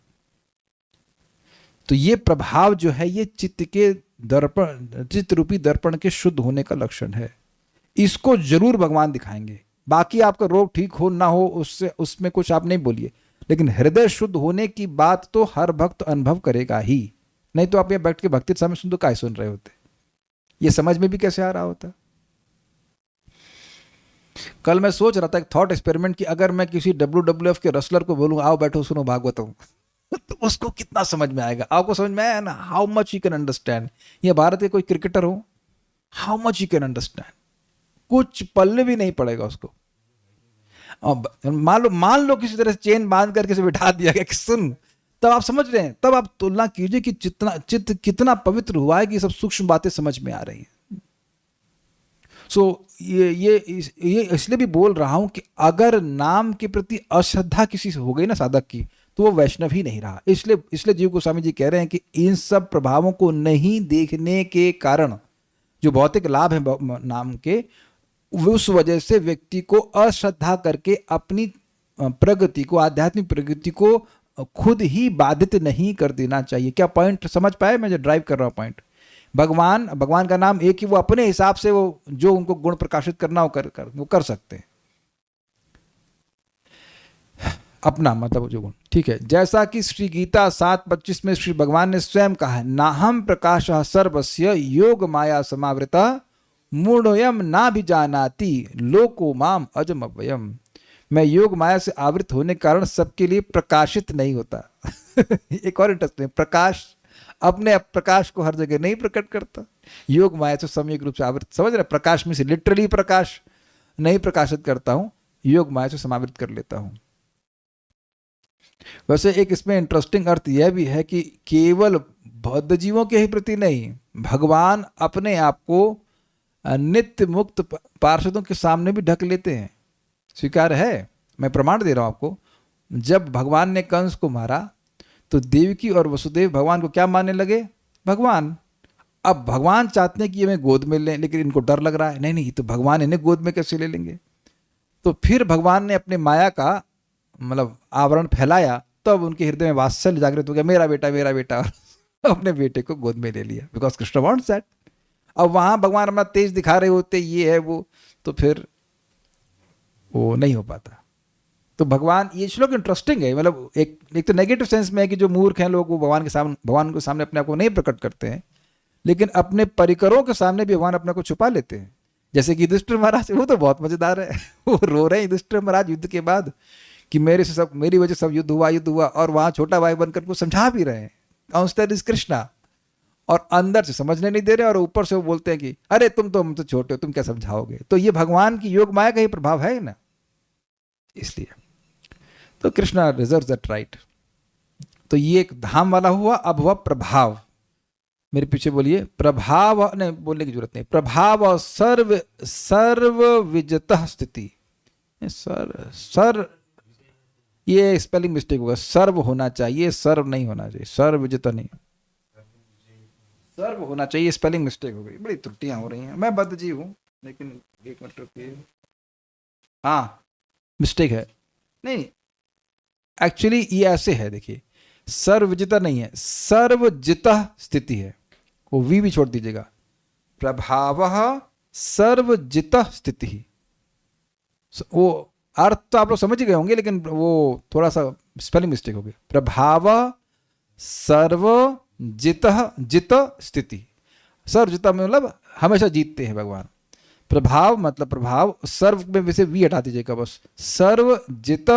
तो ये प्रभाव जो है ये चित्त के दर्पण, चित्त रूपी दर्पण के शुद्ध होने का लक्षण है। इसको जरूर भगवान दिखाएंगे। बाकी आपका रोग ठीक हो ना हो उसमें कुछ आप नहीं बोलिए, लेकिन हृदय शुद्ध होने की बात तो हर भक्त अनुभव करेगा ही। नहीं तो आप ये बैठ के भक्ति समय सुन तो काय सुन रहे होते, ये समझ में भी कैसे आ रहा होता। कल मैं सोच रहा था एक थॉट एक्सपेरिमेंट कि अगर मैं किसी WWF के रेसलर को बोलूं आओ बैठो सुनो भागवतम तो उसको कितना समझ में आएगा? आपको समझ में आया ना? How much you can understand. ये भारत के कोई क्रिकेटर हो, how much you can understand, कुछ पल्ले भी नहीं पड़ेगा उसको। मान लो किसी तरह से चेन बांध करके से बिठा दिया गया कि सुन, तब आप समझ रहे हैं। तब आप तुलना कीजिए कि चित्त कितना पवित्र हुआ है कि सब सूक्ष्म बातें समझ में आ रही हैं। सो ये इसलिए भी बोल रहा हूं कि अगर नाम के प्रति अश्रद्धा किसी से हो गई ना साधक की, तो वो वैष्णव ही नहीं रहा। इसलिए जीव गोस्वामी जी कह रहे हैं कि इन सब प्रभावों को नहीं देखने के कारण जो भौतिक लाभ है नाम के, उस वजह से व्यक्ति को अश्रद्धा करके अपनी प्रगति को, आध्यात्मिक प्रगति को खुद ही बाधित नहीं कर देना चाहिए। क्या पॉइंट समझ पाए मैं जो ड्राइव कर रहा हूं? पॉइंट भगवान का नाम एक ही, वो अपने हिसाब से वो जो उनको गुण प्रकाशित करना हो वो कर सकते हैं, अपना मतलब जो गुण। ठीक है, जैसा कि श्री गीता 7:25 में श्री भगवान ने स्वयं कहा है, नाहम प्रकाशः सर्वस्य योग माया समावृता मूढ़ोयम ना भी जानाति लोको माम अजम अव्ययम। मैं योग माया से आवृत होने के कारण सबके लिए प्रकाशित नहीं होता। एक और इंटरेस्टिंग, प्रकाश अपने प्रकाश को हर जगह नहीं प्रकट करता, योग माया से सम्यक रूप से आवृत। समझ रहे? प्रकाश में से लिटरली प्रकाश नहीं प्रकाशित करता हूं, योग माया से समावृत कर लेता हूं। वैसे एक इसमें इंटरेस्टिंग अर्थ यह भी है कि केवल बद्ध जीवों के ही प्रति नहीं, भगवान अपने आप को नित्य मुक्त पार्षदों के सामने भी ढक लेते हैं। स्वीकार है, मैं प्रमाण दे रहा हूं आपको। जब भगवान ने कंस को मारा तो देवकी और वसुदेव भगवान को क्या मानने लगे? भगवान। अब भगवान चाहते हैं कि हमें गोद में लें, लेकिन इनको डर लग रहा है, नहीं तो भगवान इन्हें गोद में कैसे ले लेंगे। तो फिर भगवान ने अपने माया का मतलब आवरण फैलाया, तब उनके हृदय में वात्सल्य जागृत हो गया, मेरा बेटा अपने बेटे को गोद में ले लिया, बिकॉज कृष्ण वांट्स दैट। अब वहां भगवान अपना तेज दिखा रहे होते, ये है वो, तो फिर वो नहीं हो पाता। तो भगवान, ये श्लोक इंटरेस्टिंग है, मतलब एक तो नेगेटिव सेंस में है कि जो मूर्ख हैं लोग वो भगवान के सामने अपने आप को नहीं प्रकट करते हैं, लेकिन अपने परिकरों के सामने भी भगवान अपने को छुपा लेते हैं। जैसे कि युधिष्ठिर महाराज, वो तो बहुत मजेदार है। वो रो रहे हैं युधिष्ठिर महाराज युद्ध के बाद कि मेरी वजह से सब युद्ध हुआ, और वहां छोटा भाई बनकर को समझा भी रहे हैं, काउंसलर इज कृष्णा, और अंदर से समझने नहीं दे रहे, और ऊपर से वो बोलते हैं कि अरे तुम तो हम तो छोटे हो, तुम क्या समझाओगे। तो ये भगवान की योग माया का ही प्रभाव है ना, इसलिए तो कृष्णा रिजर्व दैट राइट। तो ये एक धाम वाला हुआ। अब हुआ प्रभाव, मेरे पीछे बोलिए, प्रभाव नहीं बोलने की जरूरत नहीं, प्रभाव और सर्व विजतः स्थिति। ये स्पेलिंग मिस्टेक होगा, सर्व होना चाहिए, सर्व नहीं होना चाहिए, सर्व विजता नहीं, सर्व होना चाहिए, स्पेलिंग मिस्टेक हो गई, बड़ी त्रुटियां हो रही हैं। मैं बद्ध जी हूं, लेकिन एक मिनट रुकिए, हाँ मिस्टेक है, नहीं एक्चुअली ये ऐसे है, देखिए सर्वजिता नहीं है, सर्वजिता स्थिति है, वो वी भी छोड़ दीजिएगा। प्रभाव सर्वजित स्थिति, वो अर्थ तो आप लोग समझ ही गए होंगे, लेकिन वो थोड़ा सा स्पेलिंग मिस्टेक हो गई। प्रभाव सर्वजित जित स्थिति, सर्वजिता में मतलब हमेशा जीतते हैं भगवान। प्रभाव मतलब प्रभाव, सर्व में वैसे वी हटा दीजिएगा बस, सर्वजित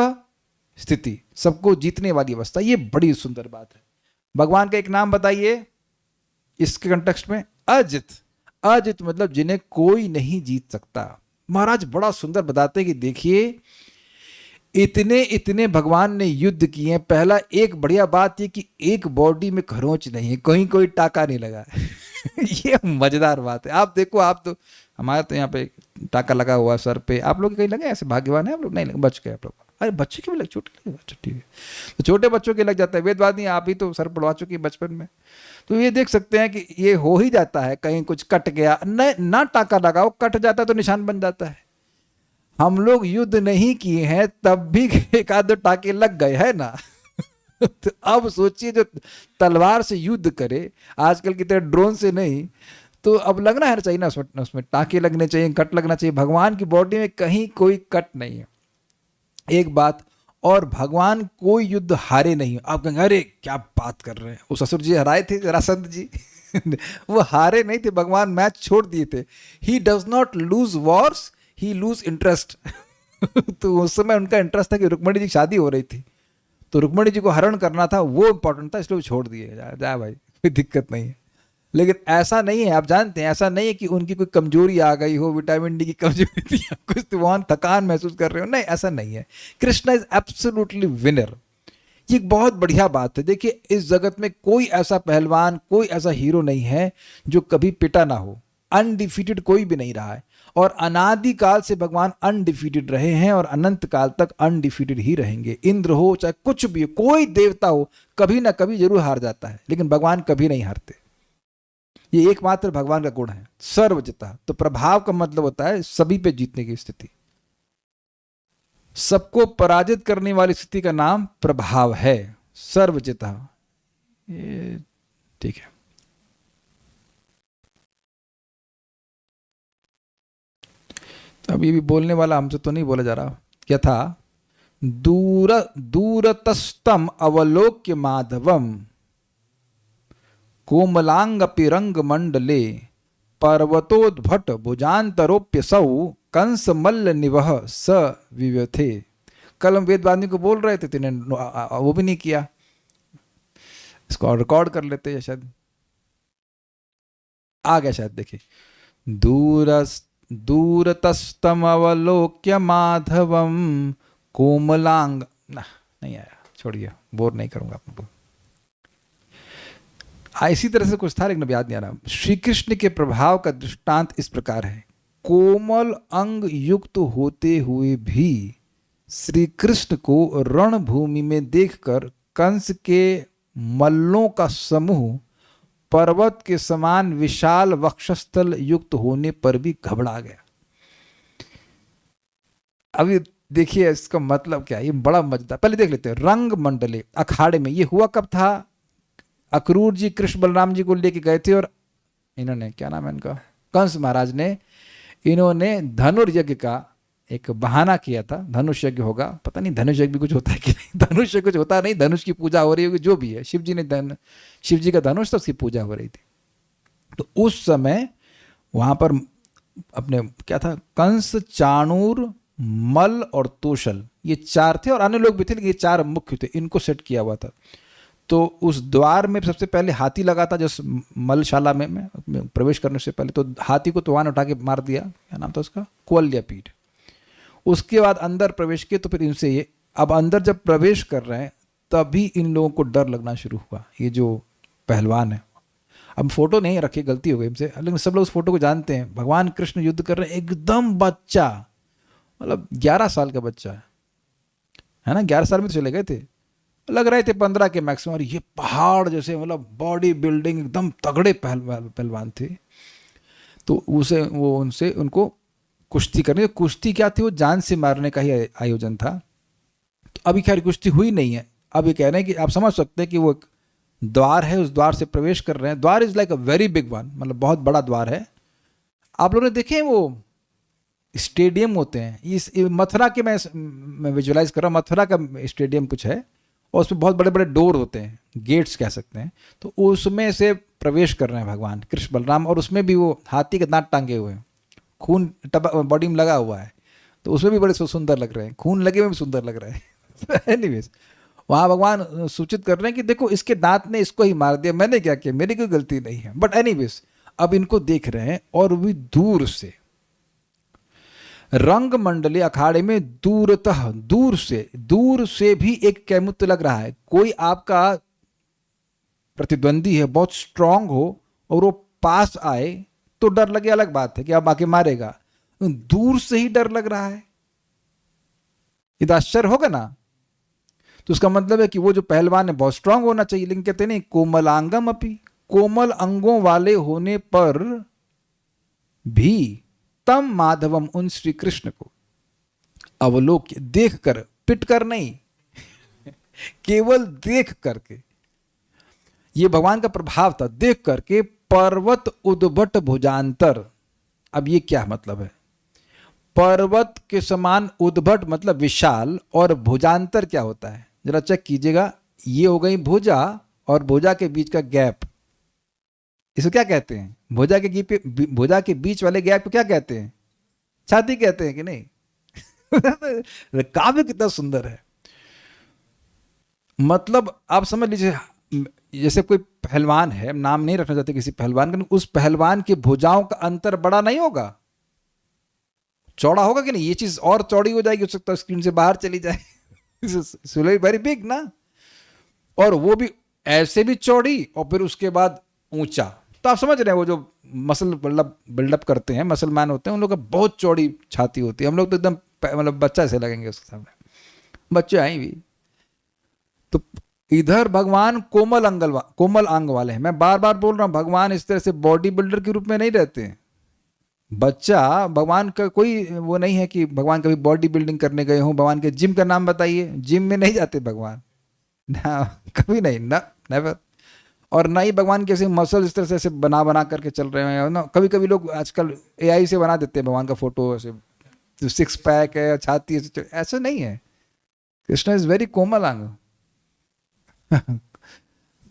स्थिति, सबको जीतने वाली अवस्था। ये बड़ी सुंदर बात है। भगवान का एक नाम बताइए इसके कंटेक्स्ट में, अजित। अजित मतलब जिन्हें कोई नहीं जीत सकता। महाराज बड़ा सुंदर बताते हैं कि देखिए इतने इतने भगवान ने युद्ध किए हैं। पहला एक बढ़िया बात ये कि एक बॉडी में खरोंच नहीं है, कहीं कोई टाका नहीं लगा। ये मजेदार बात है। आप देखो, आप तो हमारे तो यहाँ पे टाका लगा हुआ सर पे, आप लोग कहीं लगे? ऐसे भाग्यवान है आप लोग, नहीं लगे, बच गए आप लोग। अरे बच्चे के भी लग, छोटे लगे, अच्छा ठीक है, तो छोटे बच्चों के लग जाता है। वेदवादी आप ही तो सर पढ़वा चुकी बचपन में, तो ये देख सकते हैं कि ये हो ही जाता है। कहीं कुछ कट गया, ना टाका लगाओ, कट जाता है तो निशान बन जाता है। हम लोग युद्ध नहीं किए हैं तब भी एक आध दो टाके लग गए है ना। तो अब सोचिए जो तलवार से युद्ध करे, आजकल की तरह ड्रोन से नहीं, तो अब लगना है चाहिए ना, उसमें टाके लगने चाहिए, कट लगना चाहिए। भगवान की बॉडी में कहीं कोई कट नहीं है, एक बात। और भगवान कोई युद्ध हारे नहीं। आप कहेंगे अरे क्या बात कर रहे हैं, वो ससुर जी हराए थे जरासंध जी। वो हारे नहीं थे, भगवान मैच छोड़ दिए थे। He does not lose Wars, he loose interest. तो उस समय उनका इंटरेस्ट था कि रुक्मणी जी की शादी हो रही थी, तो रुक्मणी जी को हरण करना था, वो इंपॉर्टेंट था, इसलिए वो छोड़ दिए। जा भाई, कोई दिक्कत नहीं है। लेकिन ऐसा नहीं है, आप जानते हैं, ऐसा नहीं है कि उनकी कोई कमजोरी आ गई हो, विटामिन डी की कमजोरी थी, कुछ तो वहां थकान महसूस कर रहे हो, नहीं ऐसा नहीं है। Krishna is absolutely winner. ये एक बहुत बढ़िया बात है। देखिए इस जगत में कोई ऐसा पहलवान, कोई ऐसा हीरो नहीं है जो कभी पिटा ना हो। अनडिफीटेड कोई भी नहीं रहा है, और अनादि काल से भगवान अनडिफीटेड रहे हैं और अनंत काल तक अनडिफीटेड ही रहेंगे। इंद्र हो चाहे कुछ भी हो, कोई देवता हो, कभी ना कभी जरूर हार जाता है, लेकिन भगवान कभी नहीं हारते। ये एकमात्र भगवान का गुण है, सर्वजिता। तो प्रभाव का मतलब होता है सभी पे जीतने की स्थिति, सबको पराजित करने वाली स्थिति का नाम प्रभाव है, सर्वजिता। ये ठीक है। तो अब ये भी बोलने वाला हमसे तो नहीं बोला जा रहा। क्या था? दूरतस्तम अवलोक्य माधवम कोमलांगपि रंग मंडले पर्वतोद्भट भुजान्तरोप्य सौ कंस मल्ल निवह स विव्यथे। कल हम वेदवादी को बोल रहे थे, तिन्हें वो भी नहीं किया। इसको रिकॉर्ड कर लेते हैं, शायद आ गया, शायद देखिए। दूरतस्तम अवलोक्य माधवम कोमलांग, नहीं आया, छोड़िए, बोर नहीं करूंगा आपको। इसी तरह से कुछ था, लेकिन याद नहीं आ रहा। श्री कृष्ण के प्रभाव का दृष्टांत इस प्रकार है। कोमल अंग युक्त होते हुए भी श्री कृष्ण को रणभूमि में देखकर कंस के मल्लों का समूह पर्वत के समान विशाल वक्षस्थल युक्त होने पर भी घबरा गया। अभी देखिए इसका मतलब क्या है, ये बड़ा मजेदार। पहले देख लेते हैं। रंग मंडले, अखाड़े में। ये हुआ कब था? अक्रूर जी कृष्ण बलराम जी को लेके गए थे, और इन्होंने, क्या नाम है इनका, कंस महाराज ने, इन्होंने धनुर्यज्ञ का एक बहाना किया था, धनुष यज्ञ होगा, पता नहीं धनुष यज्ञ भी कुछ होता है कि नहीं, धनुष कुछ होता नहीं, धनुष की पूजा हो रही होगी, जो भी है, शिव जी का धनुष था, उसकी पूजा हो रही थी। तो उस समय वहां पर अपने क्या था, कंस, चाणूर, मल और तोशल, ये 4 थे, और अन्य लोग भी थे, लेकिन ये 4 मुख्य थे, इनको सेट किया हुआ था। तो उस द्वार में सबसे पहले हाथी लगा था, जिस मलशाला में प्रवेश करने से पहले, तो हाथी को तूफान उठा के मार दिया, क्या नाम था उसका, कुवलयापीठ। उसके बाद अंदर प्रवेश किए, तो फिर इनसे ये अब अंदर जब प्रवेश कर रहे हैं तभी इन लोगों को डर लगना शुरू हुआ, ये जो पहलवान है। अब फोटो नहीं रखी, गलती हो गई हमसे, लेकिन सब लोग उस फोटो को जानते हैं। भगवान कृष्ण युद्ध कर रहे हैं, एकदम बच्चा, मतलब 11 साल का बच्चा है ना, 11 साल में तो चले गए थे, लग रहे थे 15 के मैक्सिमम, और ये पहाड़ जैसे, मतलब बॉडी बिल्डिंग, एकदम तगड़े पहलवान थे। तो उनसे उनको कुश्ती करनी, कुश्ती क्या थी, वो जान से मारने का ही आयोजन था। तो अभी खैर कुश्ती हुई नहीं है, अब ये कह रहे हैं कि आप समझ सकते हैं कि वो एक द्वार है, उस द्वार से प्रवेश कर रहे हैं। द्वार is like a very big one, मतलब बहुत बड़ा द्वार है। आप लोगों ने देखे वो स्टेडियम होते हैं, इस मथुरा के, मैं विजुअलाइज कर रहा हूँ, मथुरा का स्टेडियम कुछ है, और उसमें बहुत बड़े बड़े डोर होते हैं, गेट्स कह सकते हैं। तो उसमें से प्रवेश कर रहे हैं भगवान कृष्ण बलराम, और उसमें भी वो हाथी के दांत टांगे हुए हैं, खून बॉडी में लगा हुआ है, तो उसमें भी बड़े सुंदर लग रहे हैं, खून लगे हुए भी सुंदर लग रहे हैं। एनीवेज, वहाँ भगवान सूचित कर रहे हैं कि देखो इसके दांत ने इसको ही मार दिया, मैंने क्या किया, मेरी कोई गलती नहीं है। बट एनीवेज, अब इनको देख रहे हैं, और भी दूर से रंग मंडली अखाड़े में दूरतः, दूर से भी एक कैमुत लग रहा है। कोई आपका प्रतिद्वंदी है, बहुत स्ट्रांग हो, और वो पास आए तो डर लगे, अलग बात है कि अब आके मारेगा, दूर से ही डर लग रहा है, ये तो आश्चर्य होगा ना। तो उसका मतलब है कि वो जो पहलवान है बहुत स्ट्रांग होना चाहिए, लेकिन कहते नहीं कोमलांगम अपि, कोमल अंगों वाले होने पर भी तम माधवम, उन श्री कृष्ण को अवलोक्य, देख कर, पिट कर नहीं, केवल देख करके, ये भगवान का प्रभाव था, देख करके पर्वत उद्भट भुजांतर। अब ये क्या मतलब है, पर्वत के समान उद्भट मतलब विशाल, और भुजांतर क्या होता है, जरा चेक कीजिएगा। ये हो गई भुजा, और भुजा के बीच का गैप, इसको क्या कहते हैं, भुजा के बीच वाले गैप को क्या कहते हैं, छाती कहते हैं कि नहीं। काव्य कितना सुंदर है, मतलब आप समझ लीजिए, जैसे कोई पहलवान है, नाम नहीं रखना चाहते किसी पहलवान का, उस पहलवान की भुजाओं का अंतर बड़ा नहीं होगा, चौड़ा होगा कि नहीं, ये चीज और चौड़ी हो जाएगी, हो सकता है स्क्रीन से बाहर चली जाए, वेरी बिग ना, और वो भी ऐसे भी चौड़ी, और फिर उसके बाद ऊंचा। तो आप समझ रहे हैं, वो जो मसल बिल्डअप करते हैं, मसलमान होते हैं, उन लोग का बहुत चौड़ी छाती होती है, हम लोग तो एकदम मतलब बच्चा से लगेंगे उसके सामने, बच्चे आए भी। तो इधर भगवान कोमल अंग वाले हैं। मैं बार बार बोल रहा हूं, भगवान इस तरह से बॉडी बिल्डर के रूप में नहीं रहते हैं। बच्चा, भगवान का कोई वो नहीं है कि भगवान कभी बॉडी बिल्डिंग करने गए हों। भगवान के जिम का नाम बताइए, जिम में नहीं जाते भगवान ना, कभी नहीं ना, नेवर। और ना ही भगवान कैसे मसल इस तरह से ऐसे बना करके चल रहे हैं ना। कभी कभी लोग आजकल AI से बना देते हैं भगवान का फोटो, ऐसे 6 पैक है, छाती, ऐसा नहीं है। कृष्ण इज वेरी कोमल अंग।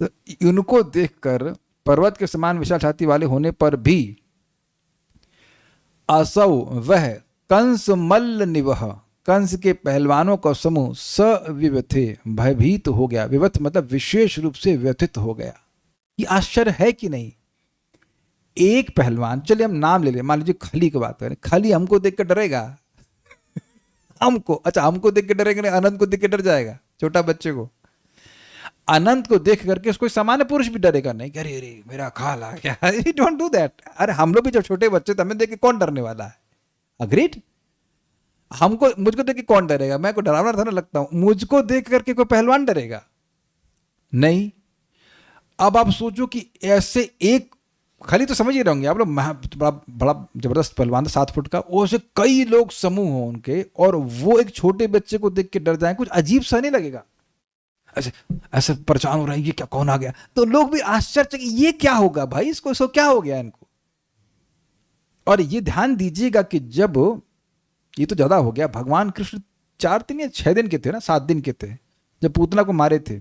तो उनको देखकर पर्वत के समान विशाल छाती वाले होने पर भी असौ वह कंस मल्ल निवह, कंस के पहलवानों का समूह सविव्यथे, भयभीत हो गया। विवथ मतलब विशेष रूप से व्यथित हो गया। ये आश्चर्य है कि नहीं। एक पहलवान, चलिए हम नाम ले लें, मान लीजिए खली की बात करें, खली हमको देख कर डरेगा हमको, अच्छा हमको देख के डरेगा नहीं, अनंत को देख के डर जाएगा, छोटा बच्चे को। अनंत को देख करके उसको सामान्य पुरुष भी डरेगा नहीं, अरे अरे मेरा खाला क्या, डोंट डू दैट। अरे हम लोग भी जब छोटे बच्चे थे, हमें देख के कौन डरने वाला है, अग्रीड। मुझको देख के कौन डरेगा, मैं को डरावना था ना लगता हूं, मुझको देख करके कोई पहलवान डरेगा नहीं। अब आप सोचो कि ऐसे एक खाली, तो समझ ही रहोगे आप लोग, बड़ा जबरदस्त पहलवान था, 7 फुट का, वो से कई लोग समूह हो उनके, और वो एक छोटे बच्चे को देख के डर जाए, कुछ अजीब सा नहीं लगेगा। ऐसे ऐसे परेशान हो रहे हैं, ये क्या, कौन आ गया, तो लोग भी आश्चर्य, ये क्या होगा भाई, इसको क्या हो गया इनको। और ये ध्यान दीजिएगा कि जब ये तो ज़्यादा हो गया। भगवान कृष्ण 4 दिन या 6 दिन के थे ना, 7 दिन के थे जब पूतना को मारे थे।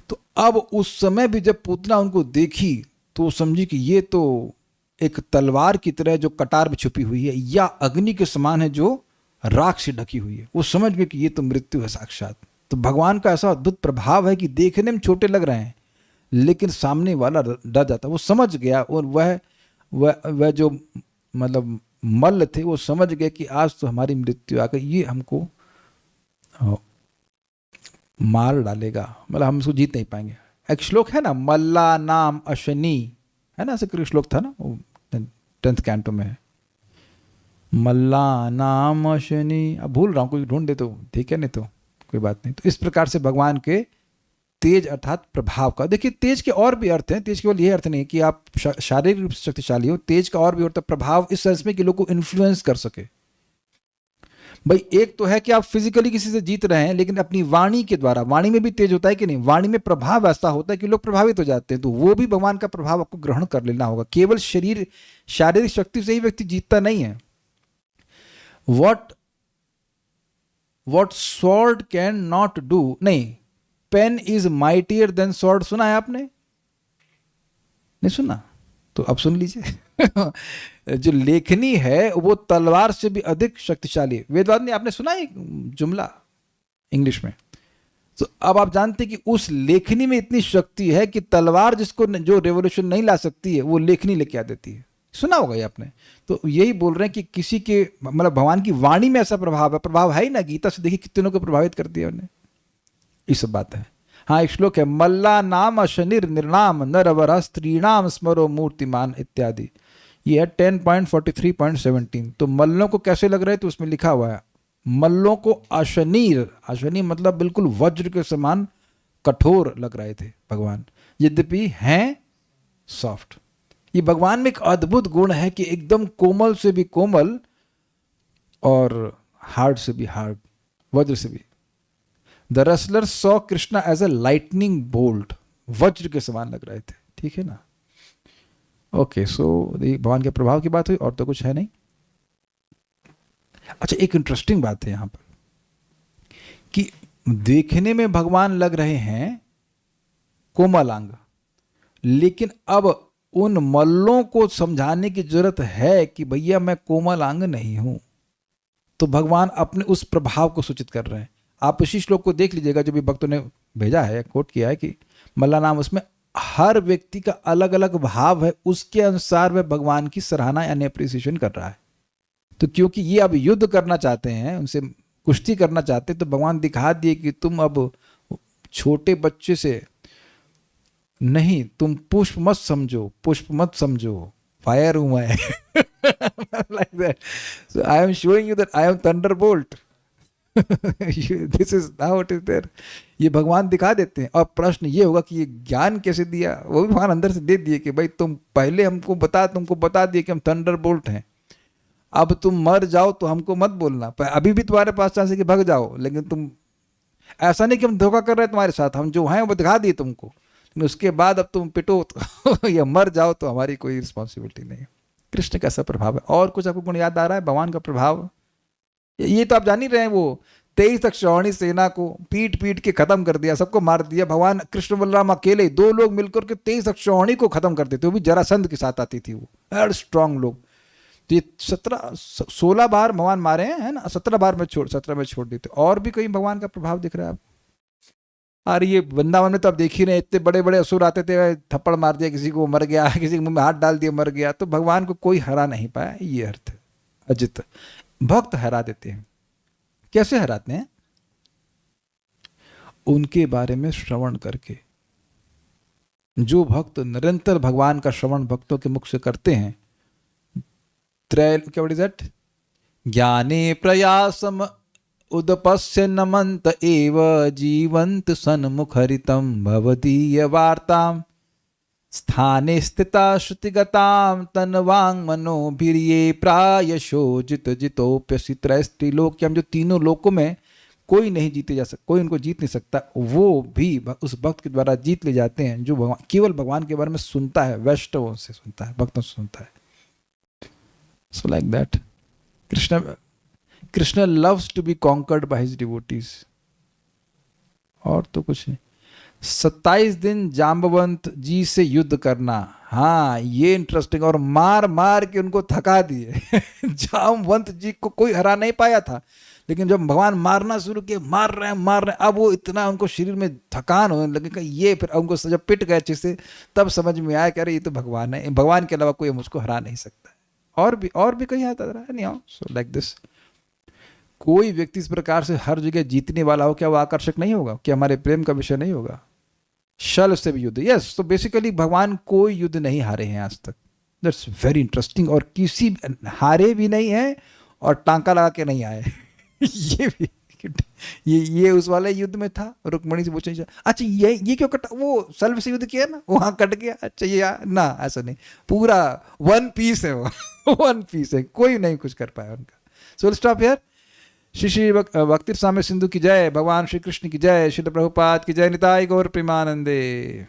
तो अब उस समय भी जब पूतना उनको देखी तो समझी कि ये तो एक तलवार की तरह जो कटार में छुपी हुई है, या अग्नि के समान है जो राख से ढकी हुई है। वो समझ गए कि ये तो मृत्यु है साक्षात। तो भगवान का ऐसा अद्भुत प्रभाव है कि देखने में छोटे लग रहे हैं लेकिन सामने वाला डर जाता। वो समझ गया, और वह जो मतलब मल्ल थे वो समझ गए कि आज तो हमारी मृत्यु आ गई, ये हमको मार डालेगा, मतलब हम उसको जीत नहीं पाएंगे। एक श्लोक है ना, मल्ला नाम अशनी, है ना, ऐसे कोई श्लोक था ना, 10th कैंटो में है, मल्ला नाम अशनी। अब भूल रहा हूँ, कोई ढूंढ दे तो ठीक है, नहीं तो कोई बात नहीं। तो इस प्रकार से भगवान के तेज अर्थात प्रभाव का, देखिए तेज के और भी अर्थ हैं। तेज केवल यही अर्थ नहीं कि आप शारीरिक रूप से शक्तिशाली हो, तेज का और भी अर्थ प्रभाव इस सेंस में कि लोग को इन्फ्लुएंस कर सके। भाई एक तो है कि आप फिजिकली किसी से जीत रहे हैं, लेकिन अपनी वाणी के द्वारा, वाणी में भी तेज होता है कि नहीं, वाणी में प्रभाव ऐसा होता है कि लोग प्रभावित हो जाते हैं। तो वो भी भगवान का प्रभाव आपको ग्रहण कर लेना होगा। केवल शरीर शारीरिक शक्ति से ही व्यक्ति जीतता नहीं है। what sword can not do, नहीं, pen is mightier than sword, सुना है आपने? नहीं सुना तो अब सुन लीजिए। जो लेखनी है वो तलवार से भी अधिक शक्तिशाली है। वेदवाद ने आपने सुना है जुमला इंग्लिश में? तो अब आप जानते हैं कि उस लेखनी में इतनी शक्ति है कि तलवार जिसको जो रेवोल्यूशन नहीं ला सकती है वो लेखनी लेके आ देती है। सुना होगा ये आपने। तो यही बोल रहे हैं कि किसी के मतलब भगवान की वाणी में ऐसा प्रभाव है ही ना। गीता से देखिए कितनों को प्रभावित कर दिया उन्हें। ये सब बात है। हाँ, एक श्लोक है, मल्ला नाम शनिर निर्नाम नरवर स्त्रीणाम स्मरो मूर्तिमान इत्यादि। ये है 10.43.17। तो मल्लों को कैसे लग रहे थे उसमें लिखा हुआ है, मल्लों को अशनीर, अशनी मतलब बिल्कुल वज्र के समान कठोर लग रहे थे भगवान, यद्यपि हैं सॉफ्ट। ये भगवान में एक अद्भुत गुण है कि एकदम कोमल से भी कोमल और हार्ड से भी हार्ड, वज्र से भी। The wrestler saw Krishna as a lightning bolt, वज्र के समान लग रहे थे। ठीक है ना? ओके, सो भगवान के प्रभाव की बात हुई, और तो कुछ है नहीं। अच्छा, एक इंटरेस्टिंग बात है यहां पर कि देखने में भगवान लग रहे हैं कोमलांग, लेकिन अब उन मल्लों को समझाने की जरूरत है कि भैया मैं कोमलांग नहीं हूं। तो भगवान अपने उस प्रभाव को सूचित कर रहे हैं। आप इसी श्लोक को देख लीजिएगा जो भी भक्तों ने भेजा है, कोट किया है कि मल्ला नाम, उसमें हर व्यक्ति का अलग अलग भाव है, उसके अनुसार वह भगवान की सराहना यानी अप्रिसिएशन कर रहा है। तो क्योंकि ये अब युद्ध करना चाहते हैं, उनसे कुश्ती करना चाहते हैं, तो भगवान दिखा दिए कि तुम अब छोटे बच्चे से नहीं, तुम पुष्प मत समझो, पुष्प मत समझो, फायर हूं मैं। like that. So I am showing you that I am thunderbolt. This is now it is there. ये भगवान दिखा देते हैं। और प्रश्न ये होगा कि ये ज्ञान कैसे दिया? वो भी भगवान अंदर से दे दिए कि भाई तुम पहले तुमको बता दिए कि हम थंडरबोल्ट हैं। अब तुम मर जाओ तो हमको मत बोलना, अभी भी तुम्हारे पास चांस है कि भाग जाओ, लेकिन तुम ऐसा नहीं कि हम धोखा कर रहे हैं तुम्हारे साथ, हम जो हैं वो दिखा दिए तुमको, लेकिन उसके बाद अब तुम पिटो तो या मर जाओ तो हमारी कोई रिस्पॉन्सिबिलिटी नहीं है। कृष्ण का ऐसा प्रभाव है। और कुछ आपको गुण याद आ रहा है भगवान का प्रभाव? ये तो आप जान ही रहे हैं, वो 23 अक्षौहिणी सेना को पीट पीट के खत्म कर दिया, सबको मार दिया। भगवान कृष्ण बलराम अकेले 2 लोग मिलकर के 23 अक्षौहिणी को खत्म कर देते, वो भी जरासंध के साथ आती थी, वो बड़े स्ट्रांग लोग। तो ये 16 बार भगवान मारे हैं, है ना? 17 में छोड़ देते। और भी कहीं भगवान का प्रभाव दिख रहा है आप? अरे ये वृंदावन में तो आप देख ही रहे, इतने बड़े बड़े असुर आते थे, थप्पड़ मार दिया किसी को, मर गया, किसी के मुंह में हाथ डाल दिया, मर गया। तो भगवान को कोई हरा नहीं पाया, ये अर्थ है। अजित भक्त हरा देते हैं। कैसे हराते हैं? उनके बारे में श्रवण करके। जो भक्त निरंतर भगवान का श्रवण भक्तों के मुख से करते हैं, क्या दैट? ज्ञाने प्रयासम उदपस्य नमंत एव जीवंत सन्मुखरितम भवदीय वार्ताम स्थाने स्थिता श्रुतिगताम तनवांग मनोभिर्ये प्रायशो जित जितोप्यसि त्रैस्त्रिलोक्यम। जो तीनों लोकों में कोई नहीं जीते जा सकता, कोई उनको जीत नहीं सकता, वो भी उस भक्त के द्वारा जीत ले जाते हैं जो भगवान केवल भगवान के बारे में सुनता है, वैष्णवों से सुनता है, भक्तों से सुनता है। So like that. Krishna loves to be conquered by his devotees, और तो कुछ नहीं। 27 दिन जाम्बवंत जी से युद्ध करना, हाँ ये इंटरेस्टिंग, और मार मार के उनको थका दिए। जाम्बवंत जी को कोई हरा नहीं पाया था, लेकिन जब भगवान मारना शुरू किए, मार रहे हैं, अब वो इतना उनको शरीर में थकान होने लगे कि ये, फिर उनको जब पिट गए अच्छे से, तब समझ में आया कि अरे ये तो भगवान है, भगवान के अलावा कोई मुझको हरा नहीं सकता। और भी कहीं आता रहा नहीं। सो लाइक दिस, कोई व्यक्ति इस प्रकार से हर जगह जीतने वाला हो, क्या वो आकर्षक नहीं होगा? क्या हमारे प्रेम का विषय नहीं होगा? शल से भी युद्ध, यस। तो बेसिकली भगवान कोई युद्ध नहीं हारे हैं आज तक। That's very interesting. और किसी हारे भी नहीं है और टांका लगा के नहीं आए। ये भी, ये उस वाले युद्ध में था, रुक्मणी से पूछे, अच्छा ये क्यों कटा? वो सल्व से युद्ध किया ना, वहां कट गया, अच्छा ये ना, ऐसा नहीं, पूरा वन पीस है वो। वन पीस है, कोई नहीं कुछ कर पाया उनका। So will stop here. Shri Shri भक्ति साम्य सिंधु की जय, भगवान श्री कृष्ण की जय, श्रील प्रभुपाद की जय, निताई गौर प्रेमानंदे।